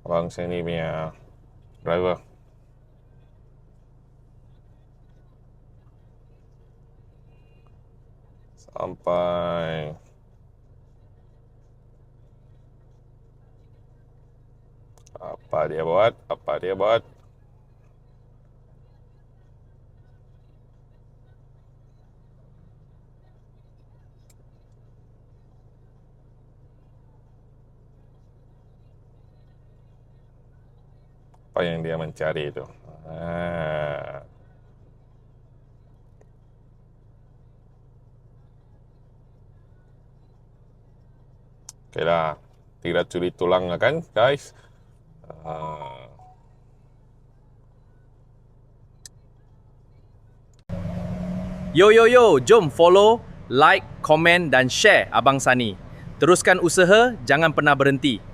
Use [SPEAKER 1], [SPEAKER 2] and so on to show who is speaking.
[SPEAKER 1] Abang sini punya driver. Sampai apa dia buat? Apa yang dia mencari itu? Oke lah, tidak curi tulang lah kan, guys?
[SPEAKER 2] Yo, jom follow, like, komen dan share Abang Sani. Teruskan usaha, jangan pernah berhenti.